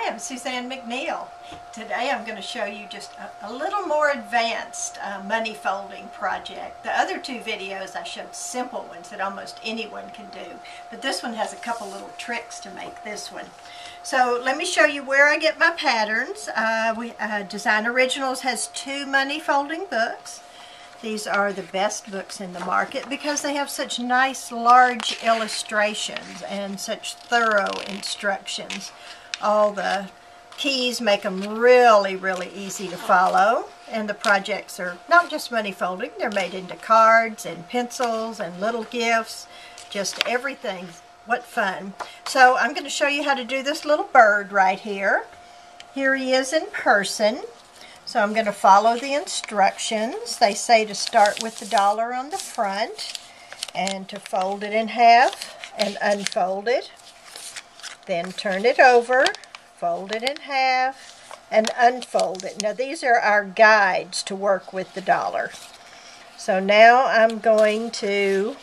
Hi, I'm Suzanne McNeill. Today I'm going to show you just a little more advanced money folding project. The other two videos I showed simple ones that almost anyone can do, but this one has a couple little tricks to make this one. So let me show you where I get my patterns. Design Originals has two money folding books. These are the best books in the market because they have such nice large illustrations and such thorough instructions. All the keys make them really, really easy to follow. And the projects are not just money folding, they're made into cards and pencils and little gifts, just everything. What fun. So I'm going to show you how to do this little bird right here. Here he is in person. So I'm going to follow the instructions. They say to start with the dollar on the front and to fold it in half and unfold it. Then turn it over, fold it in half, and unfold it. Now these are our guides to work with the dollar. So now I'm going to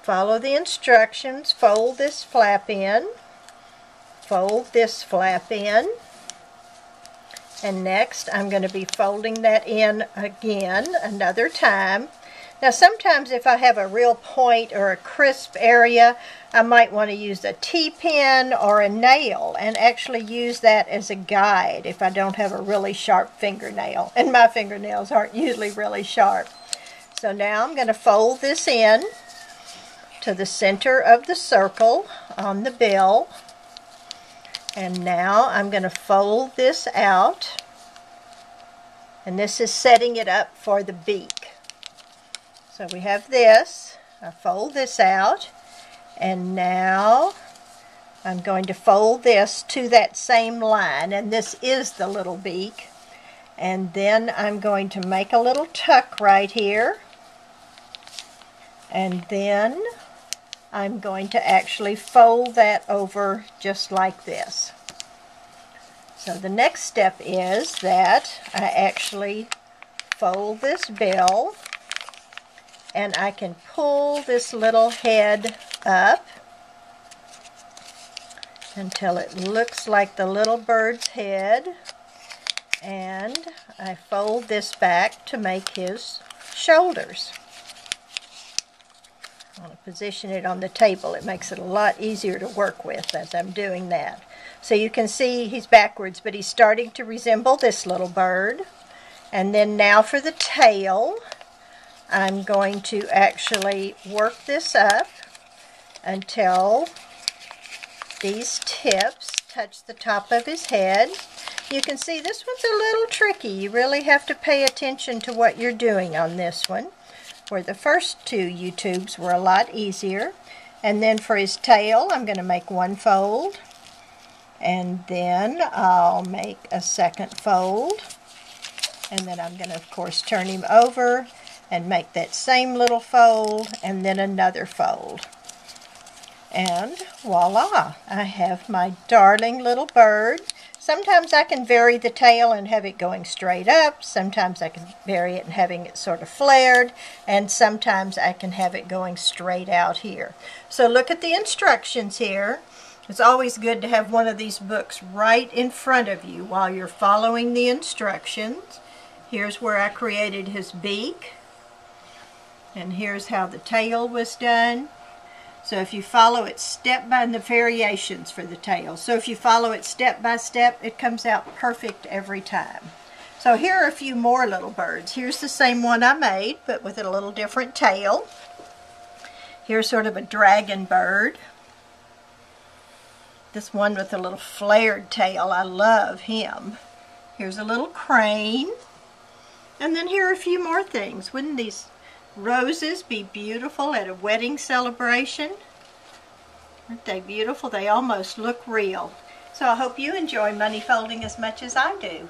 follow the instructions, fold this flap in, fold this flap in, and next I'm going to be folding that in again another time. Now sometimes if I have a real point or a crisp area, I might want to use a T-pin or a nail and actually use that as a guide if I don't have a really sharp fingernail. And my fingernails aren't usually really sharp. So now I'm going to fold this in to the center of the circle on the bill. And now I'm going to fold this out. And this is setting it up for the beak. So we have this. I fold this out. And now I'm going to fold this to that same line. And this is the little beak. And then I'm going to make a little tuck right here. And then I'm going to actually fold that over just like this. So the next step is that I actually fold this bill and I can pull this little head up until it looks like the little bird's head, and I fold this back to make his shoulders. I want to position it on the table. It makes it a lot easier to work with as I'm doing that. So you can see he's backwards, but he's starting to resemble this little bird. And then now for the tail, I'm going to actually work this up until these tips touch the top of his head. You can see this one's a little tricky. You really have to pay attention to what you're doing on this one. Where the first two YouTubes were a lot easier. And then for his tail, I'm going to make one fold. And then I'll make a second fold. And then I'm going to, of course, turn him over and make that same little fold and then another fold. And voila, I have my darling little bird. Sometimes I can vary the tail and have it going straight up. Sometimes I can vary it and having it sort of flared. And sometimes I can have it going straight out here. So look at the instructions here. It's always good to have one of these books right in front of you while you're following the instructions. Here's where I created his beak. And here's how the tail was done. So if you follow it step by the variations for the tail. So if you follow it step by step, it comes out perfect every time. So here are a few more little birds. Here's the same one I made, but with a little different tail. Here's sort of a dragon bird. This one with a little flared tail, I love him. Here's a little crane. And then here are a few more things. Wouldn't these roses be beautiful at a wedding celebration? Aren't they beautiful? They almost look real. So I hope you enjoy money folding as much as I do.